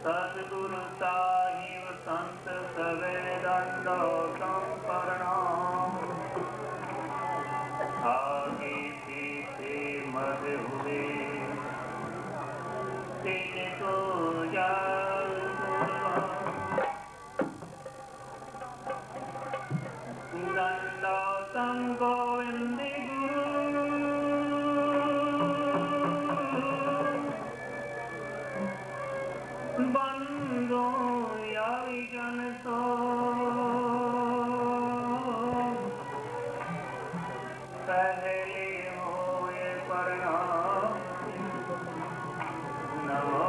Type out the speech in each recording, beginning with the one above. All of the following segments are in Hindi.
सतगुरु साहिब संत सवे दंडोतम प्रणाम। आगे पीछे मद हुए तिनको जाल दंडोतम गोविंद गुरु बंदो यारी जन सो पहले होए प्रणाम नमो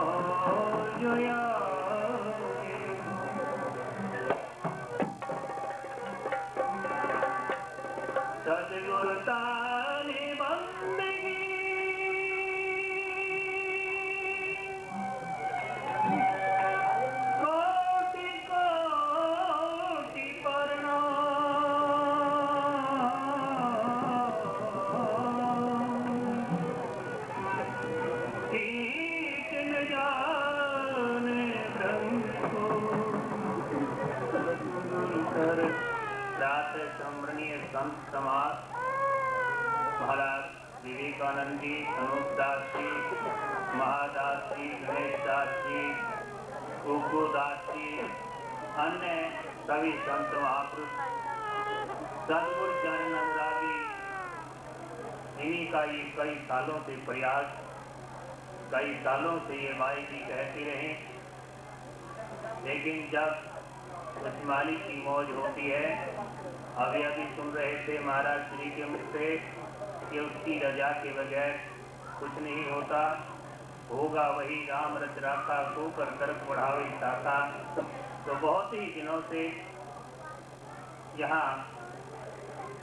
जया सतगुरु तारी बंदगी संत समाज महाराज विवेकानंद जी, अनूप दास जी, महादास जी, गणेश दास जी, गोगो दास जी, अन्य सभी संत महापुरुष, सदगुरु चरण अनुरागी, इन्हीं का ये कई सालों से प्रयास, कई सालों से ये भाई जी कहते रहे, लेकिन जब उस मालिक की मौज होती है, अभी सुन रहे थे महाराज श्री के मुख से कि उसकी रजा के बगैर कुछ नहीं होता, होगा वही राम रच राखा सो कर कर्क बढ़ावे शाखा। तो बहुत ही दिनों से यहाँ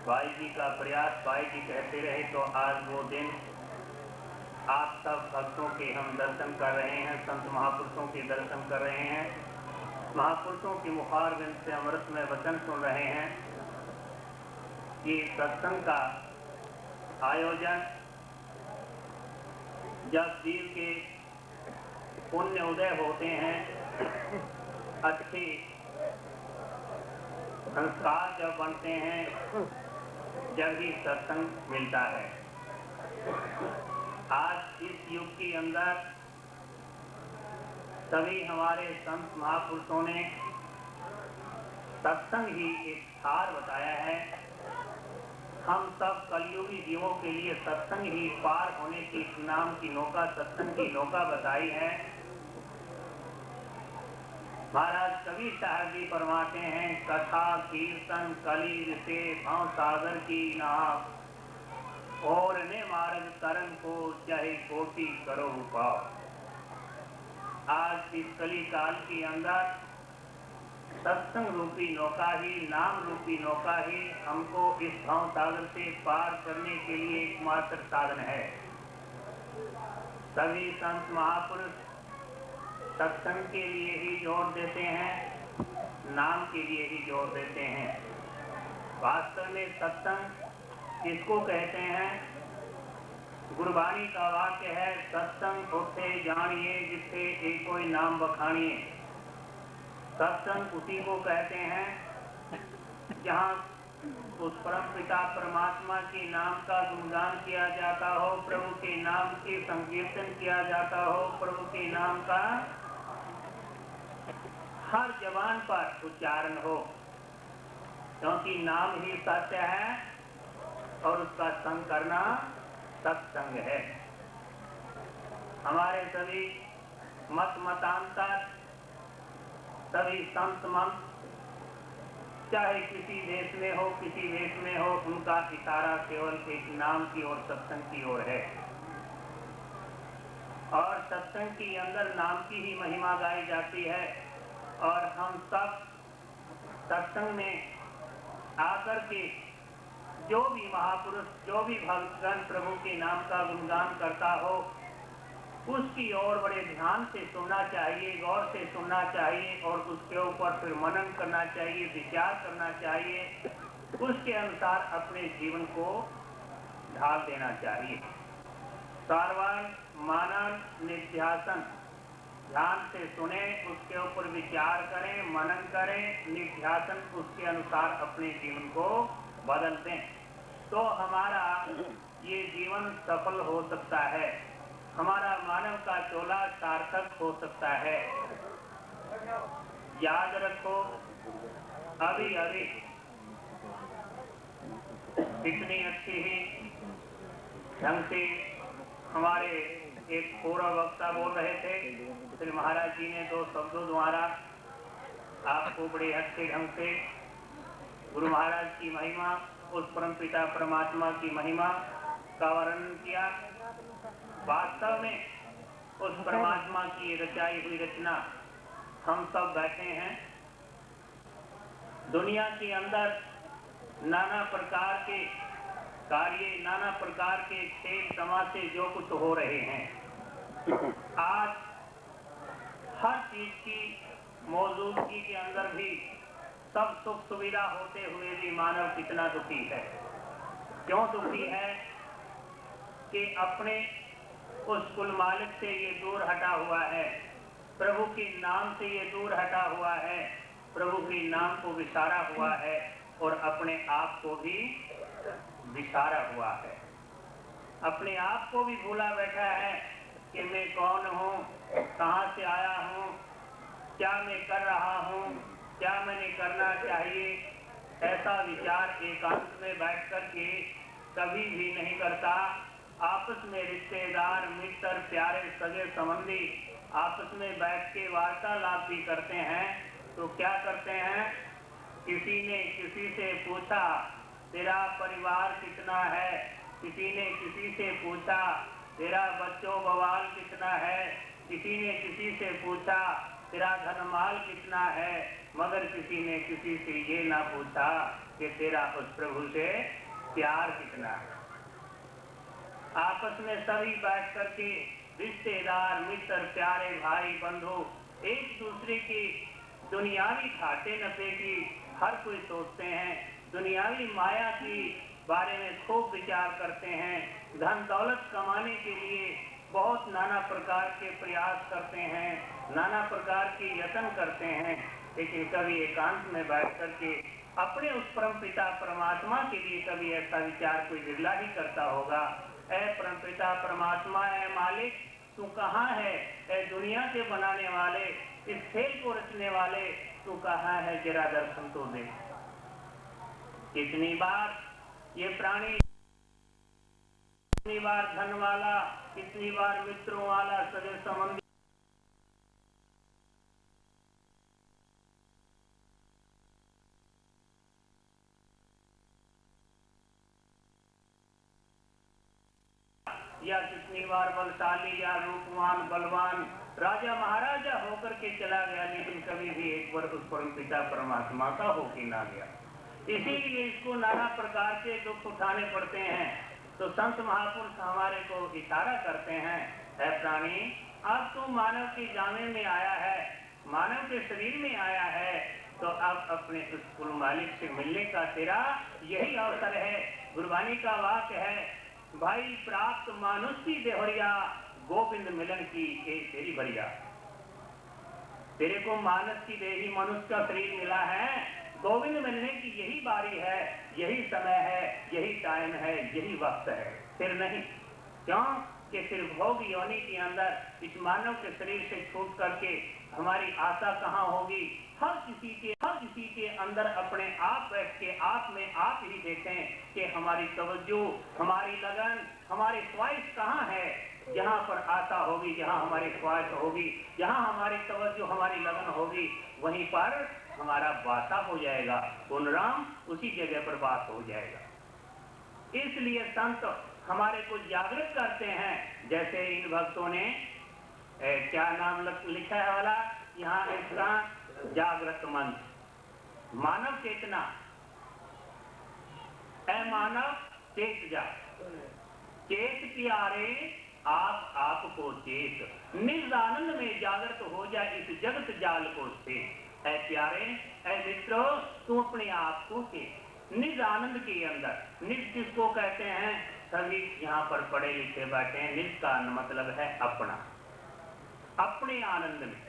भाई जी का प्रयास, भाई जी कहते रहे, तो आज वो दिन आप सब भक्तों के हम दर्शन कर रहे हैं, संत महापुरुषों के दर्शन कर रहे हैं, महापुरुषों की मुखारबिंद से अमृत में वचन सुन रहे हैं। ये सत्संग का आयोजन जब जीव के पुण्य उदय होते हैं, अच्छे संस्कार जब बनते हैं, जब ही सत्संग मिलता है। आज इस युग के अंदर सभी हमारे संत महापुरुषों ने सत्संग ही एक सार बताया है। हम सब कलयुगी जीवों के लिए सत्संग ही पार होने की नाम की नौका, सत्संग की नौका बताई है। महाराज कबीर साहब जी फरमाते हैं, कथा कीर्तन कली से भाव सागर की नाव और ने मार्ग करन को चाहे कोटि करो पाओ। आज इस कली काल के अंदर सत्संग रूपी नौका ही, नाम रूपी नौका ही हमको इस भाव सागर से पार करने के लिए एकमात्र साधन है। सभी संत महापुरुष सत्संग के लिए ही जोर देते हैं, नाम के लिए ही जोर देते हैं। वास्तव में सत्संग किसको कहते हैं? गुरबाणी का वाक्य है, सत्संग उसे जानिए जिससे एक कोई नाम बखानिए। सत्संग उसी को कहते हैं जहाँ उस परम पिता परमात्मा के नाम का गुणगान किया जाता हो, प्रभु के नाम के संकीर्तन किया जाता हो, प्रभु के नाम का हर जबान पर उच्चारण हो, क्योंकि नाम ही सत्य है और उसका संग करना सत्संग है। हमारे सभी मत मतांतर, सभी संत मंत चाहे किसी देश में हो, किसी देश में हो, उनका इशारा केवल एक नाम की ओर, सत्संग की ओर है। और सत्संग के अंदर नाम की ही महिमा गाई जाती है। और हम सब सत्संग में आकर के जो भी महापुरुष, जो भी भक्तगण प्रभु के नाम का गुणगान करता हो, उसकी ओर बड़े ध्यान से सुनना चाहिए, गौर से सुनना चाहिए और उसके ऊपर फिर मनन करना चाहिए, विचार करना चाहिए, उसके अनुसार अपने जीवन को ढाल देना चाहिए। श्रवण, मनन, निध्यासन, ध्यान से सुने, उसके ऊपर विचार करें, मनन करें, निध्यासन, उसके अनुसार अपने जीवन को बदल दें, तो हमारा ये जीवन सफल हो सकता है, हमारा मानव का चोला सार्थक हो सकता है। याद रखो, अभी अभी इतनी अच्छी ही ढंग से हमारे एक पूर्व वक्ता बोल रहे थे, श्री महाराज जी ने 2 शब्दों द्वारा आपको बड़े अच्छे ढंग से गुरु महाराज की महिमा, उस परम पिता परमात्मा की महिमा का वर्णन किया। वास्तव में उस परमात्मा की रचाई हुई रचना हम सब बैठे हैं। दुनिया के अंदर नाना प्रकार के कार्य, नाना प्रकार के खेल तमाशे जो कुछ हो रहे हैं, आज हर चीज की मौजूदगी के अंदर भी सब सुख सुविधा होते हुए भी मानव कितना दुखी है। क्यों दुखी है? कि अपने उस कुल मालिक से ये दूर हटा हुआ है, प्रभु के नाम से ये दूर हटा हुआ है, प्रभु के नाम को विसारा हुआ है और अपने आप को भी विसारा हुआ है। अपने आप को भी भूला बैठा है कि मैं कौन हूँ, कहाँ से आया हूँ, क्या मैं कर रहा हूँ, क्या मैंने करना चाहिए, ऐसा विचार एकांत में बैठ कर के कभी भी नहीं करता। आपस में रिश्तेदार, मित्र, प्यारे, सगे संबंधी आपस में बैठ के वार्तालाप भी करते हैं, तो क्या करते हैं? किसी ने किसी से पूछा तेरा परिवार कितना है, किसी ने किसी से पूछा तेरा बच्चों बवाल कितना है, किसी ने किसी से पूछा तेरा धनमाल कितना है, मगर किसी ने किसी से ये ना पूछा कि तेरा उस प्रभु से प्यार कितना है। आपस में सभी बैठ करके रिश्तेदार, मित्र, प्यारे भाई, बंधु एक दूसरे की दुनियावी घाटे नफे की हर कोई सोचते हैं, दुनियावी माया की बारे में खूब विचार करते हैं, धन दौलत कमाने के लिए बहुत नाना प्रकार के प्रयास करते हैं, नाना प्रकार के यत्न करते हैं, लेकिन कभी एकांत में बैठ करके अपने उस परम पिता परमात्मा के लिए कभी ऐसा विचार कोई विरला ही करता होगा। ऐ परम पिता परमात्मा, ऐ मालिक, तू कहाँ है? ऐ दुनिया के बनाने वाले, इस खेल को रचने वाले, तू कहाँ है? जरा दर्शन तो दे। कितनी बार ये प्राणी, कितनी बार धन वाला, कितनी बार मित्रों वाला, सगे संबंधी या कितनी बार बलशाली या रूपवान बलवान राजा महाराजा होकर के चला गया, लेकिन कभी भी एक बार उस परम पिता परमात्मा का होके ना गया। इसीलिए इसको नाना प्रकार के दुख उठाने पड़ते हैं। तो संत महापुरुष हमारे को इशारा करते हैं, है प्राणी, अब तू मानव के जामे में आया है, मानव के शरीर में आया है, तो अब अपने उस कुल मालिक से मिलने का तेरा यही अवसर है। गुरबानी का वाक्य है, भाई प्राप्त मानुष की देहरिया, गोविंद मिलन की तेरी भरिया। तेरे को मानस की देही मनुष्य का शरीर मिला है, गोविंद मिलने की यही बारी है, यही समय है, यही टाइम है, यही वक्त है, फिर नहीं। क्यों कि फिर भोग योनि के अंदर इस मानव के शरीर से छूट करके हमारी आशा कहाँ होगी? हर किसी के अंदर अपने आप बैठ के आप में आप ही देखें कि हमारी तवज्जो, हमारी लगन, हमारी ख्वाहिश कहाँ है। जहाँ पर आशा होगी, जहाँ हमारी ख्वाहिश होगी, जहाँ हमारी तवज्जो, हमारी लगन होगी, वहीं पर हमारा वासा हो जाएगा, पुनराम उसी जगह पर वास हो जाएगा। इसलिए संत हमारे को जागृत करते हैं। जैसे इन भक्तों ने क्या नाम लिखा है वाला यहाँ इसका जागृत मंच, मानव चेतना, मानव चेत जा, चेत प्यारे आप आपको चेत, निज आनंद में जागृत हो जाए इस जगत जाल को से। ऐ प्यारे, ऐ मित्रों, तू अपने आप को चेत, निज आनंद के अंदर। निज किसको कहते हैं? सभी यहाँ पर पढ़े लिखे बैठे हैं। निज का मतलब है अपना, अपने आनंद में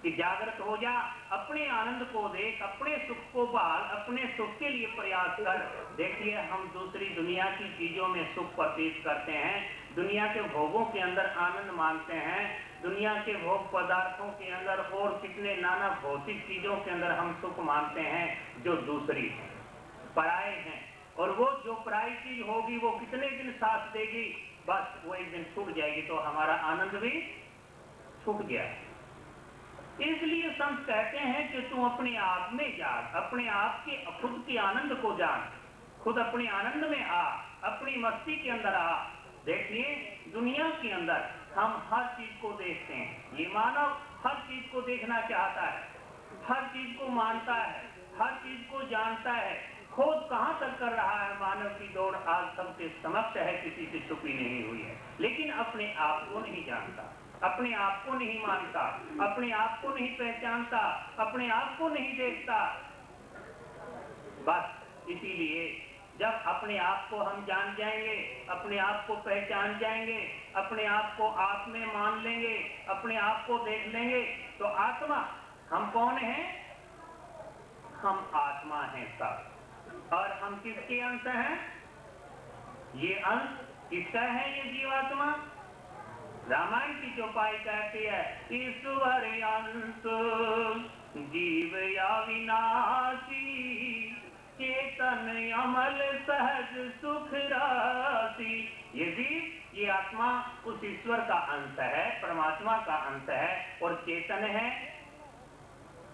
कि जागृत हो जा, अपने आनंद को देख, अपने सुख को पाल, अपने सुख के लिए प्रयास कर। देखिए, हम दूसरी दुनिया की चीजों में सुख प्रतीत करते हैं, दुनिया के भोगों के अंदर आनंद मानते हैं, दुनिया के भोग पदार्थों के अंदर और कितने नाना भौतिक चीजों के अंदर हम सुख मानते हैं जो दूसरी है, पराये हैं। और वो जो पराई चीज होगी वो कितने दिन साथ देगी, बस वो एक दिन छूट जाएगी, तो हमारा आनंद भी छूट गया। इसलिए संत कहते हैं कि तू अपने आप में जाग, अपने आप के खुद के आनंद को जान, खुद अपने आनंद में आ, अपनी मस्ती के अंदर आ। देखिए, दुनिया के अंदर हम हर चीज को देखते हैं, ये मानव हर चीज को देखना चाहता है, हर चीज को मानता है, हर चीज को जानता है। खोज कहां तक कर रहा है मानव की दौड़ आज सबके समक्ष है, किसी से छुपी नहीं हुई है, लेकिन अपने आप को नहीं जानता, अपने आप को नहीं मानता, अपने आप को नहीं पहचानता, अपने आप को नहीं देखता। बस इसीलिए जब अपने आप को हम जान जाएंगे, अपने आप को पहचान जाएंगे, अपने आप को आप में मान लेंगे, अपने आप को देख लेंगे, तो आत्मा, हम कौन हैं? हम आत्मा हैं सब। और हम किसके अंश हैं? ये अंश किसका है? ये जीवात्मा। रामायण की चौपाई कहती है, ईश्वर अंश जीव या विनाशी, चेतन अमल सहज सुख राशि। ये जीव, ये आत्मा उस ईश्वर का अंश है, परमात्मा का अंश है, और चेतन है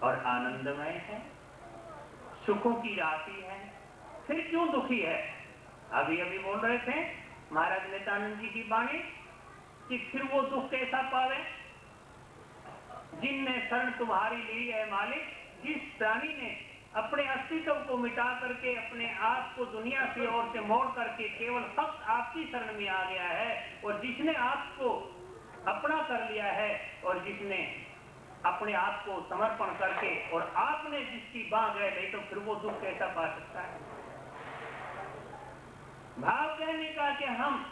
और आनंदमय है, सुखों की राशि है। फिर क्यों दुखी है? अभी अभी बोल रहे थे महाराज नित्यानंद जी की वाणी कि फिर वो दुख कैसा पावे? जिनने शरण तुम्हारी ली है मालिक, जिस प्राणी ने अपने अस्तित्व को मिटा करके अपने आप को दुनिया की ओर से मोड़ करके केवल फक्त आपकी शरण में आ गया है, और जिसने आपको अपना कर लिया है, और जिसने अपने आप को समर्पण करके और आपने जिसकी बांह गए नहीं, तो फिर वो दुख कैसा पा सकता है? भाव कहने का कि हम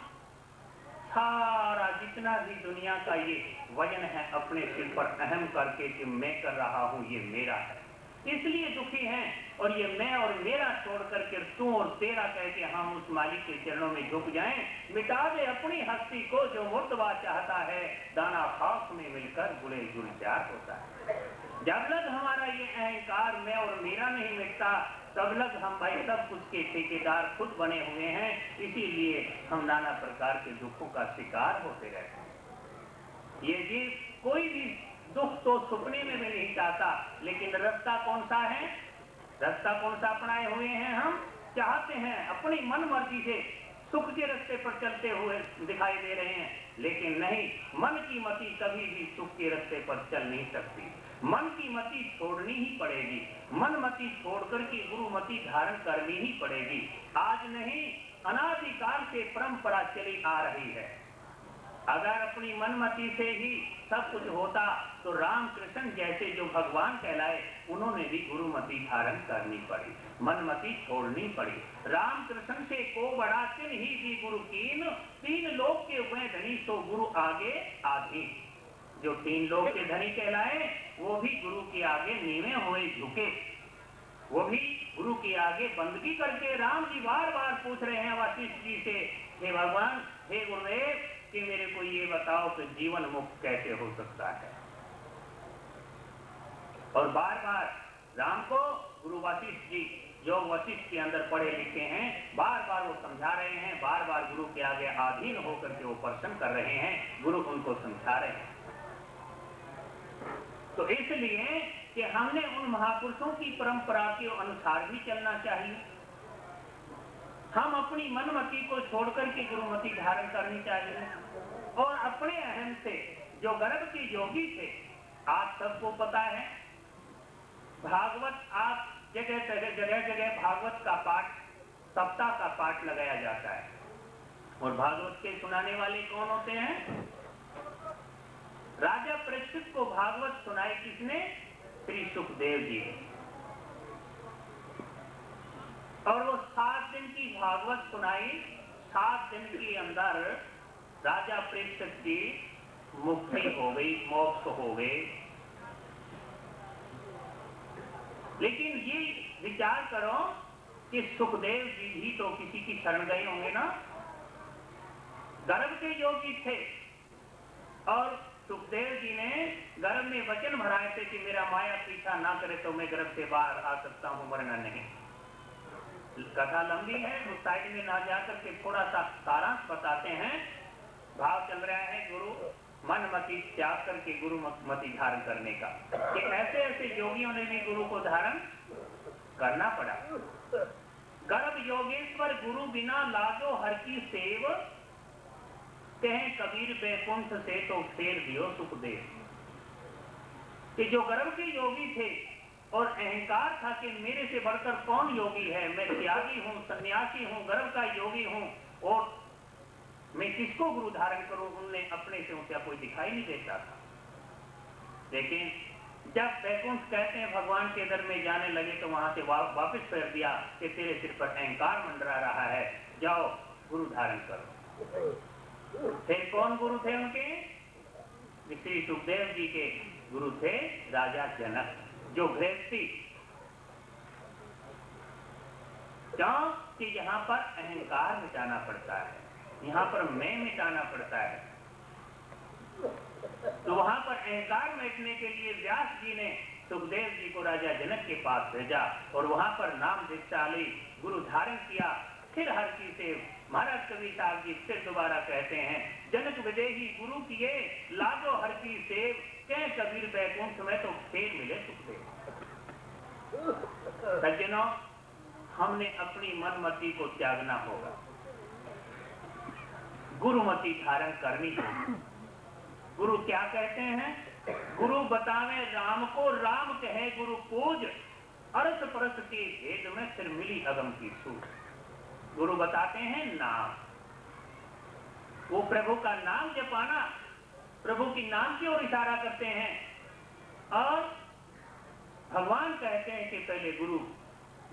सारा जितना भी दुनिया का ये वजन है अपने सिर पर अहम करके कि मैं कर रहा हूं, ये मेरा है, इसलिए दुखी हैं। और ये मैं और मेरा छोड़ करके तू और तेरा कह के हम उस मालिक के चरणों में झुक जाएं। मिटा दे अपनी हस्ती को जो मुर्तबा चाहता है, दाना खाक में मिलकर गुले गुलजार होता है। जब तक हमारा ये अहंकार मैं और मेरा नहीं मिटता, तब तक हम भाई सब कुछ के ठेकेदार खुद बने हुए हैं। इसीलिए हम नाना प्रकार के दुखों का शिकार होते रहते हैं। ये जीव कोई भी दुख तो सुपने में भी नहीं चाहता, लेकिन रास्ता कौन सा है? रास्ता कौन सा अपनाए हुए हैं? हम चाहते हैं अपनी मन मर्जी से सुख के रास्ते पर चलते हुए दिखाई दे रहे हैं, लेकिन नहीं, मन की मति कभी भी सुख के रास्ते पर चल नहीं सकती। मन की मति छोड़नी ही पड़ेगी, मन मति छोड़ करके गुरु मति धारण करनी ही पड़ेगी। आज नहीं, अनादिकाल से परंपरा चली आ रही है। अगर अपनी मनमति से ही सब कुछ होता तो रामकृष्ण जैसे जो भगवान कहलाए, उन्होंने भी गुरुमति धारण करनी पड़ी, मनमति छोड़नी पड़ी। रामकृष्ण से को बड़ा तिन ही भी गुरु कीन, तीन लोग के हुए धनी सो गुरु आगे आधी। जो तीन लोग के धनी कहलाए वो भी गुरु के आगे नीवे हुए झुके, वो भी गुरु के आगे बंदगी करके। राम जी बार बार पूछ रहे हैं वशिष्ठ जी से, हे भगवान, हे गुरुदेव, कि मेरे को ये बताओ कि जीवन मुक्त कैसे हो सकता है। और बार बार राम को गुरु वशिष्ठ जी, जो वशिष्ठ के अंदर पढ़े लिखे हैं, बार बार वो समझा रहे हैं, बार बार गुरु के आगे अधीन होकर के वो प्रश्न कर रहे हैं, गुरु उनको समझा रहे हैं। तो इसलिए कि हमने उन महापुरुषों की परंपरा के अनुसार भी चलना चाहिए। हम अपनी मनमति को छोड़कर के गुरुमति धारण करनी चाहिए और अपने अहम से जो गर्भ के योगी थे, आज सबको पता है भागवत, आप जगह जगह भागवत का पाठ, सप्ताह का पाठ लगाया जाता है और भागवत के सुनाने वाले कौन होते हैं? राजा परीक्षित को भागवत सुनाई किसने? श्री सुखदेव जी ने। और वो 7 दिन की भागवत सुनाई। 7 दिन के अंदर राजा परीक्षित की मुक्ति हो गई, मोक्ष हो गए। लेकिन ये विचार करो कि सुखदेव जी भी तो किसी की शरण गए होंगे ना। गर्भ के योगी थे और सुखदेव जी ने गर्भ में वचन भराए थे कि मेरा माया पीछा ना करे तो मैं गर्भ से बाहर आ सकता हूं, वरना नहीं। कथा लंबी है, उस साइड में ना जाकर के थोड़ा सा सारांश बताते हैं। भाव चल रहा है गुरु मन मति त्याग करके गुरु मति धारण करने का, कि ऐसे ऐसे योगियों ने भी गुरु को धारण करना पड़ा। गर्भ योगेश्वर गुरु बिना लाजो हर की सेव, कहें कबीर बैकुंठ से तो फेर दियो सुखदेव। कि जो गर्भ के योगी थे और अहंकार था कि मेरे से बढ़कर कौन योगी है, मैं त्यागी हूं, सन्यासी हूं, गर्भ का योगी हूं और मैं किसको गुरु धारण करूं, उनने अपने से ऊंचा कोई दिखाई नहीं देता था। लेकिन जब बैकुंठ कहते हैं भगवान के दर में जाने लगे तो वहां से वापस फेर दिया कि तेरे सिर पर अहंकार मंडरा रहा है, जाओ गुरु धारण करो। फिर कौन गुरु थे उनके? श्री सुखदेव जी के गुरु थे राजा जनक, जो गृहस्थी। क्यों? कि यहाँ पर अहंकार मिटाना पड़ता है, यहाँ पर मैं मिटाना पड़ता है। तो वहां पर अहंकार मिटने के लिए व्यास जी ने सुखदेव जी को राजा जनक के पास भेजा और वहां पर नाम दीक्षा ली, गुरु धारण किया। फिर हर चीज से महाराज कबीर साहब जी फिर दोबारा कहते हैं, जनक विदेही गुरु किए लाजो हर की सेव, कह कबीर बैकुंठ में तो फेर मिले सुखदेव। सज्जनों, हमने अपनी मनमति को त्यागना होगा, गुरुमति धारण करनी होगी। गुरु क्या कहते हैं? गुरु बतावे राम को, राम कहे गुरु पूज, अरस परस के भेद में फिर मिली अगम की सूझ। गुरु बताते हैं नाम, वो प्रभु का नाम जपाना, प्रभु की नाम की ओर इशारा करते हैं। और भगवान कहते हैं कि पहले गुरु,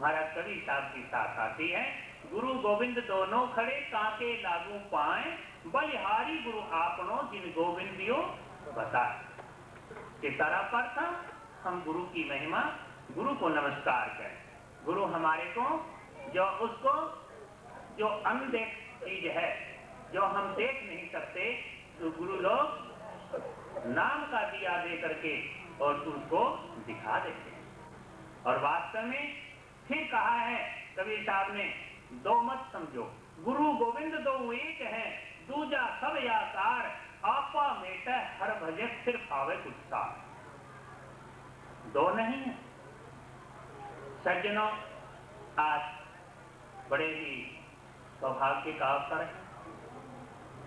महाराज कबीर साहब की साथ आती है, गुरु गोविंद दोनों खड़े कांके लागू पाए, बलिहारी गुरु आपनो जिन गोविंदियो बताए। कि सारा पर था हम गुरु की महिमा, गुरु को नमस्कार करें। गुरु हमारे को जो उसको जो अनदेख चीज है, जो हम देख नहीं सकते, तो गुरु लोग नाम का दिया दे करके और उसको दिखा देते हैं। और वास्तव में फिर कहा है कबीर साहब ने, दो मत समझो, गुरु गोविंद दो एक है, दूजा सब आकार, आपा मेट हर भजे फिर पावे कुछ सार। दो नहीं है। सज्जनों, आज बड़े ही सौभाग्य का अवसर है,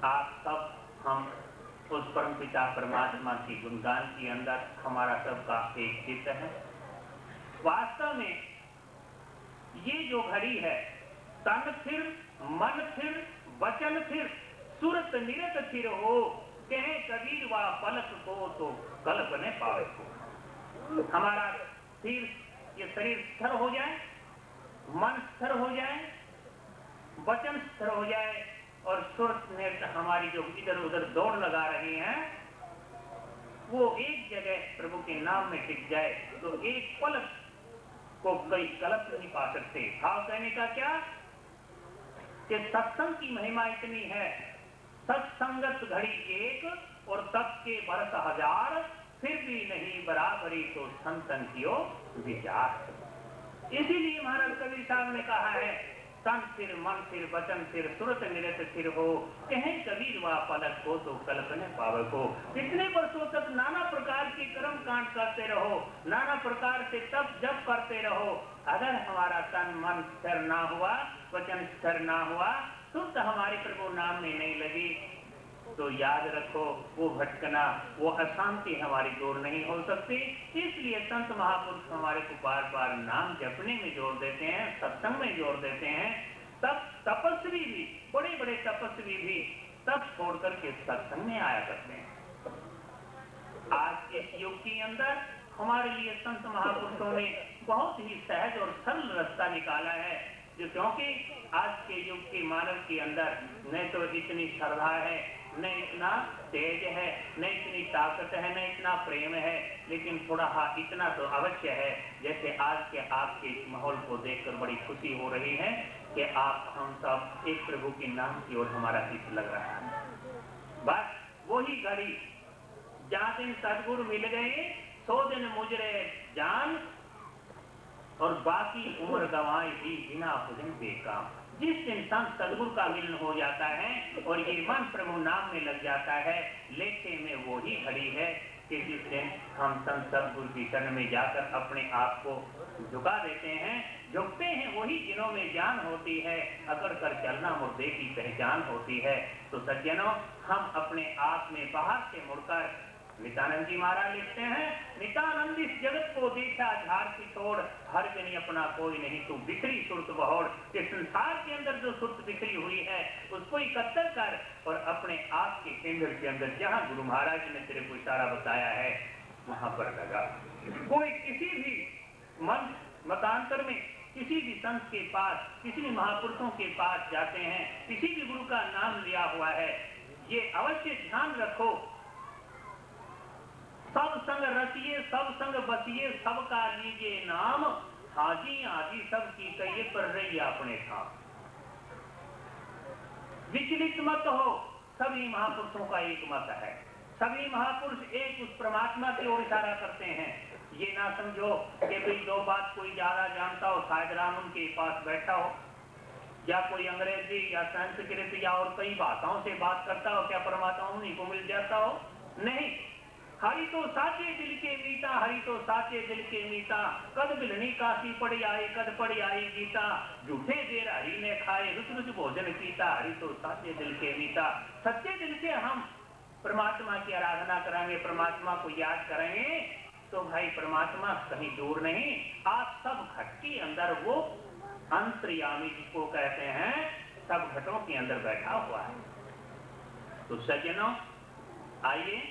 आप सब हम उस परम पिता परमात्मा की गुणगान के अंदर हमारा सबका एक चित्त है। वास्तव में ये जो घड़ी है, तन फिर, मन फिर, वचन फिर, सूरत निरत फिर हो, कहे कबीर वा पलक को तो कल्प ने पावे को। हमारा फिर ये शरीर स्थिर हो जाए, मन स्थिर हो जाए, वचन स्थिर हो जाए और सूरत नेत्र हमारी जो इधर उधर दौड़ लगा रही हैं, वो एक जगह प्रभु के नाम में टिक जाए तो एक पलक को कई कल्प नहीं पा सकते। भाव कहने का क्या कि सत्संग की महिमा इतनी है, सत्संगत घड़ी एक और तप के बरस हजार, फिर भी नहीं बराबरी तो संतन कियो विचार। इसीलिए महाराज कबीर साहब ने कहा है तन सिर मन सिर वचन सिर सुरत निरत सिर हो, कहें कबीर वा पलक हो तो कल्पने पावक हो। कितने वर्षों तक नाना प्रकार के कर्म कांड करते रहो, नाना प्रकार से तप जप करते रहो, अगर हमारा तन मन स्थिर ना हुआ, वचन स्थिर ना हुआ, शुद्ध हमारे प्रभु नाम में नहीं लगी, तो याद रखो वो भटकना, वो अशांति हमारी दूर नहीं हो सकती। इसलिए संत महापुरुष हमारे को बार बार नाम जपने में जोर देते हैं, सत्संग में जोर देते हैं। तब तपस्वी भी, बड़े बड़े तपस्वी भी तप छोड़ करके सत्संग में आया करते हैं। आज इस युग के अंदर हमारे लिए संत महापुरुषों ने बहुत ही सहज और सरल रास्ता निकाला है, जो क्योंकि आज के युग के मानव के अंदर न तो इतनी श्रद्धा है, न इतना तेज है, न इतनी ताकत है, न इतना प्रेम है, लेकिन थोड़ा इतना तो अवश्य है। जैसे आज के आपके माहौल को देखकर बड़ी खुशी हो रही है कि आप हम सब एक प्रभु के नाम की ओर हमारा हित लग रहा है। बस वही घड़ी जहाँ दिन सदगुरु मिल गए, 100 दिन मुजरे जान, और बाकी उम्र गंवाई भी बिना भजन बेकाम। जिस दिन संत सदगुरु का मिलन हो जाता है और ये मन प्रभु नाम में लग जाता है, लेखे में वो ही घड़ी है कि जिस दिन हम संत सदगुरु की शरण में जाकर अपने आप को झुका देते हैं, झुकते हैं, वही दिनों में जान होती है, अकड़ कर चलना मुर्दे की पहचान होती है। तो सज्जनों, हम अपने आप में बाहर से मुड़कर, नित्यानंद जी महाराज लिखते हैं, नित्यानंद इस जगत को देखा झाड़ की छोड़, हर जनी अपना कोई नहीं तू बिखरी सुरत बहोड़। इस संसार के अंदर जो सुरत बिखरी हुई है उसको इकट्ठा कर और अपने आप के केंद्र के अंदर जहाँ गुरु महाराज ने तेरे को इशारा बताया है वहां पर लगा। कोई किसी भी मतांतर में किसी भी संत के पास, किसी भी महापुरुषों के पास जाते हैं, किसी भी गुरु का नाम लिया हुआ है, ये अवश्य ध्यान रखो, सब संग रसिए सब संग बसिए सबका लीजिए नाम, हाजी आजी सब की कहिए पर रही अपने था। विचलित मत हो, सभी महापुरुषों का एक मत है, सभी महापुरुष एक उस परमात्मा की ओर इशारा करते हैं। ये ना समझो कि भाई दो बात कोई ज्यादा जानता हो, शायद राम उनके पास बैठा हो, या कोई अंग्रेजी या संस्कृत या और कई भाषाओं से बात करता हो, क्या परमात्मा उन्हीं को मिल जाता हो? नहीं। हरि तो साचे दिल के मीता, हरि तो साचे दिल के मीता, कद बिलनी काशी पड़ी आई, कद पड़ी आई गीता, झूठे देर हरि ने खाए रुच रुच भोजन कीता, हरि तो साचे दिल के मीता। सच्चे दिल से हम परमात्मा की आराधना करेंगे, परमात्मा को याद करेंगे, तो भाई परमात्मा कहीं दूर नहीं, आप सब घट के अंदर वो अंतर्यामी जिसको कहते हैं, सब घटों के अंदर बैठा हुआ है। तो सज्जनों, आइए